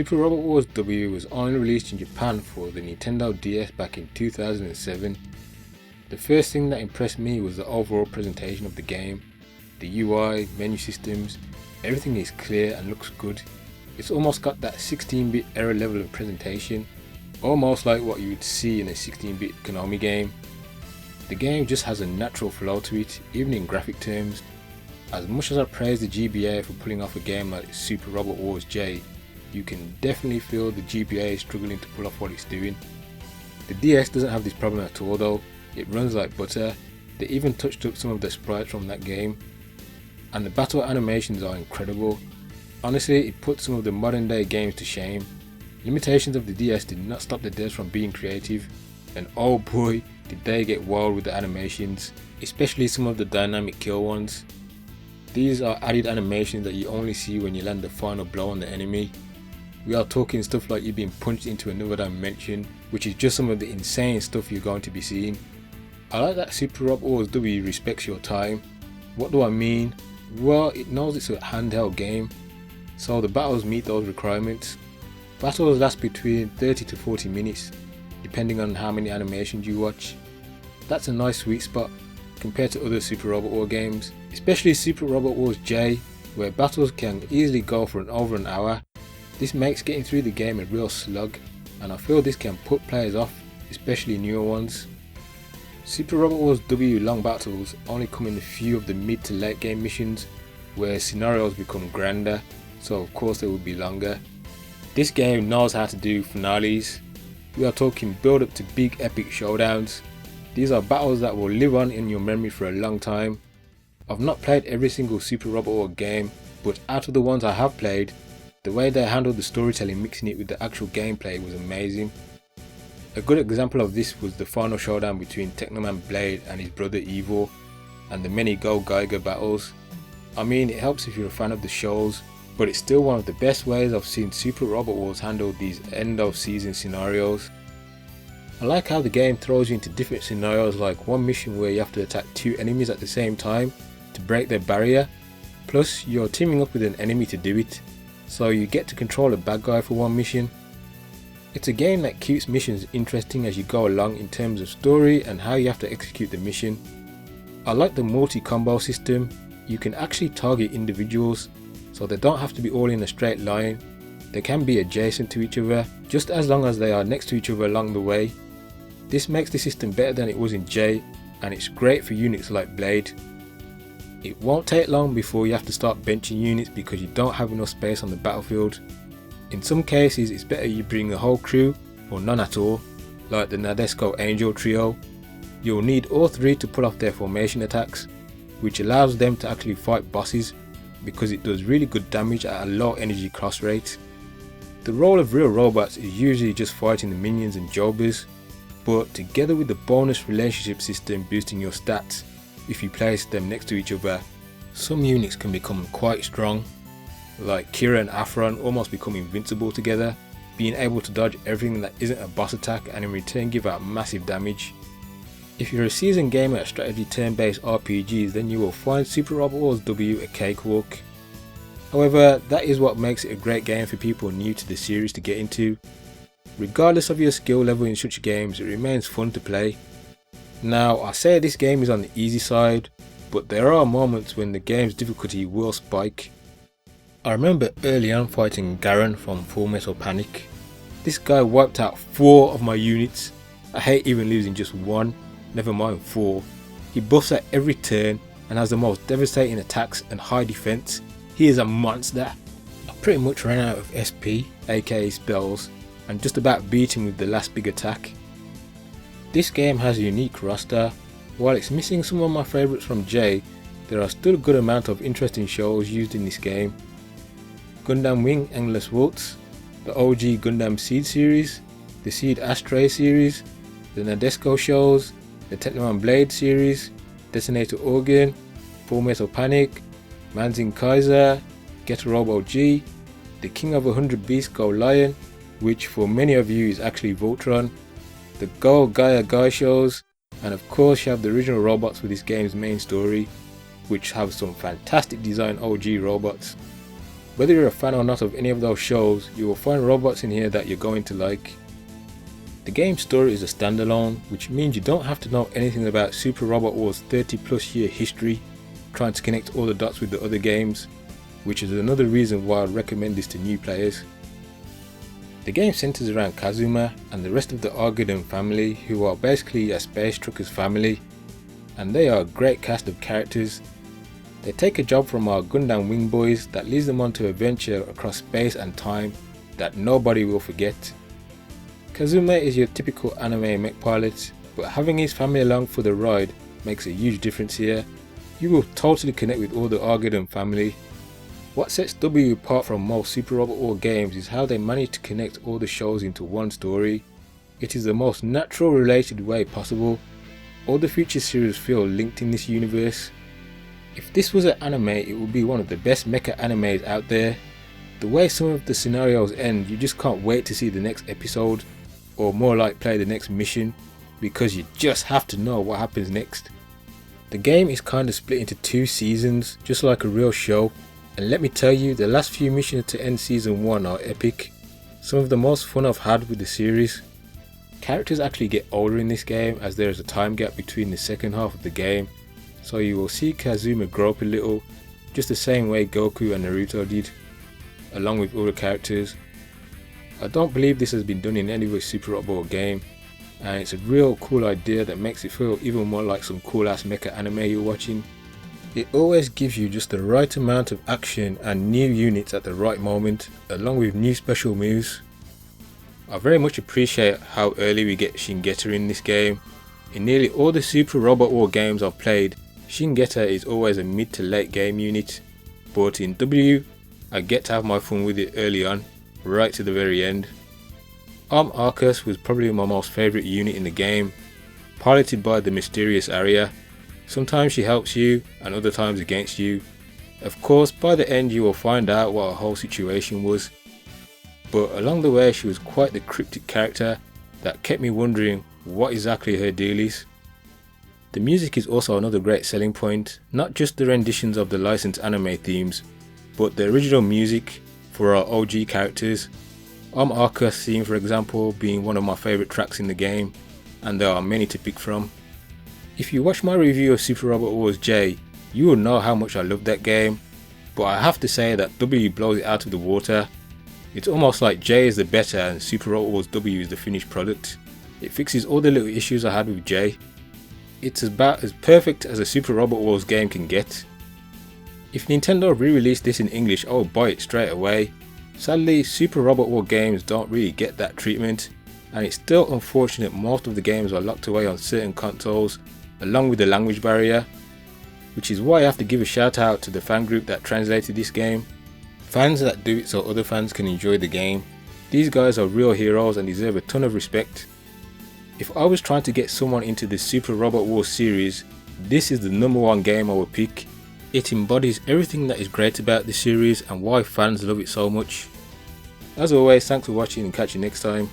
Super Robot Wars W was only released in Japan for the Nintendo DS back in 2007. The first thing that impressed me was the overall presentation of the game. The UI, menu systems, everything is clear and looks good. It's almost got that 16-bit era level of presentation, almost like what you would see in a 16-bit Konami game. The game just has a natural flow to it, even in graphic terms. As much as I praise the GBA for pulling off a game like Super Robot Wars J, you can definitely feel the GBA is struggling to pull off what it's doing. The DS doesn't have this problem at all though, it runs like butter. They even touched up some of the sprites from that game, and the battle animations are incredible. Honestly, it puts some of the modern day games to shame. Limitations of the DS did not stop the devs from being creative, and oh boy did they get wild with the animations, especially some of the dynamic kill ones. These are added animations that you only see when you land the final blow on the enemy. We are talking stuff like you being punched into another dimension, which is just some of the insane stuff you're going to be seeing. I like that Super Robot Wars W respects your time. What do I mean? Well, it knows it's a handheld game, so the battles meet those requirements. Battles last between 30 to 40 minutes, depending on how many animations you watch. That's a nice sweet spot compared to other Super Robot Wars games, especially Super Robot Wars J, where battles can easily go for over an hour. This makes getting through the game a real slug, and I feel this can put players off, especially newer ones. Super Robot Wars W long battles only come in a few of the mid to late game missions, where scenarios become grander, so of course they will be longer. This game knows how to do finales. We are talking build up to big epic showdowns. These are battles that will live on in your memory for a long time. I've not played every single Super Robot Wars game, but out of the ones I have played, the way they handled the storytelling mixing it with the actual gameplay was amazing. A good example of this was the final showdown between Technoman Blade and his brother Evil, and the many Go Geiger battles. I mean, it helps if you're a fan of the shows, but it's still one of the best ways I've seen Super Robot Wars handle these end of season scenarios. I like how the game throws you into different scenarios, like one mission where you have to attack two enemies at the same time to break their barrier, plus you're teaming up with an enemy to do it, so you get to control a bad guy for one mission. It's a game that keeps missions interesting as you go along in terms of story and how you have to execute the mission. I like the multi-combo system. You can actually target individuals, so they don't have to be all in a straight line. They can be adjacent to each other, just as long as they are next to each other along the way. This makes the system better than it was in J, and it's great for units like Blade. It won't take long before you have to start benching units because you don't have enough space on the battlefield. In some cases it's better you bring a whole crew or none at all, like the Nadesco Angel trio. You'll need all three to pull off their formation attacks, which allows them to actually fight bosses because it does really good damage at a low energy cross rate. The role of real robots is usually just fighting the minions and jobbers, but together with the bonus relationship system boosting your stats if you place them next to each other, some units can become quite strong, like Kira and Afron almost become invincible together, being able to dodge everything that isn't a boss attack and in return give out massive damage. If you're a seasoned gamer at strategy turn-based RPGs, then you will find Super Robot Wars W a cakewalk. However, that is what makes it a great game for people new to the series to get into. Regardless of your skill level in such games, it remains fun to play. Now, I say this game is on the easy side, but there are moments when the game's difficulty will spike. I remember early on fighting Garen from Full Metal Panic. This guy wiped out 4 of my units. I hate even losing just 1, never mind 4. He buffs at every turn and has the most devastating attacks and high defense. He is a monster. I pretty much ran out of SP, aka spells, and just about beat him with the last big attack. This game has a unique roster. While it's missing some of my favourites from J, there are still a good amount of interesting shows used in this game. Gundam Wing Endless Waltz, the OG Gundam Seed series, the Seed Astray series, the Nadesco shows, the Technoman Blade series, Detonator Organ, Full Metal Panic, Manzin Kaiser, Getter Robo G, the King of 100 Beasts Go Lion, which for many of you is actually Voltron, the Go Gaia Guy shows, and of course you have the original robots for this game's main story, which have some fantastic design OG robots. Whether you're a fan or not of any of those shows, you will find robots in here that you're going to like. The game's story is a standalone, which means you don't have to know anything about Super Robot Wars 30 plus year history, trying to connect all the dots with the other games, which is another reason why I'd recommend this to new players. The game centers around Kazuma and the rest of the Argadon family, who are basically a space truckers family, and they are a great cast of characters. They take a job from our Gundam Wing Boys that leads them on to a venture across space and time that nobody will forget. Kazuma is your typical anime mech pilot, but having his family along for the ride makes a huge difference here. You will totally connect with all the Argadon family. What sets W apart from most Super Robot War games is how they manage to connect all the shows into one story. It is the most natural related way possible. All the future series feel linked in this universe. If this was an anime, it would be one of the best mecha animes out there. The way some of the scenarios end, you just can't wait to see the next episode, or more like play the next mission, because you just have to know what happens next. The game is kind of split into 2 seasons, just like a real show, and let me tell you, the last few missions to end season 1 are epic. Some of the most fun I've had with the series. Characters actually get older in this game, as there is a time gap between the second half of the game, so you will see Kazuma grow up a little, just the same way Goku and Naruto did, along with other characters. I don't believe this has been done in any other Super Robot War game, and it's a real cool idea that makes it feel even more like some cool ass mecha anime you're watching. It always gives you just the right amount of action and new units at the right moment, along with new special moves. I very much appreciate how early we get Shingeta in this game. In nearly all the Super Robot War games I've played, Shingeta is always a mid to late game unit, but in W, I get to have my fun with it early on, right to the very end. Arcus was probably my most favourite unit in the game, piloted by the mysterious Arya. Sometimes she helps you and other times against you. Of course, by the end you will find out what her whole situation was, but along the way she was quite the cryptic character that kept me wondering what exactly her deal is. The music is also another great selling point, not just the renditions of the licensed anime themes, but the original music for our OG characters. Arcus theme, for example, being one of my favourite tracks in the game, and there are many to pick from. If you watch my review of Super Robot Wars J, you will know how much I love that game, but I have to say that W blows it out of the water. It's almost like J is the better and Super Robot Wars W is the finished product. It fixes all the little issues I had with J. It's about as perfect as a Super Robot Wars game can get. If Nintendo re-released this in English, I would buy it straight away. Sadly, Super Robot War games don't really get that treatment, and it's still unfortunate most of the games are locked away on certain consoles, along with the language barrier, which is why I have to give a shout out to the fan group that translated this game. Fans that do it so other fans can enjoy the game. These guys are real heroes and deserve a ton of respect. If I was trying to get someone into the Super Robot Wars series, this is the #1 game I would pick. It embodies everything that is great about the series and why fans love it so much. As always, thanks for watching and catch you next time.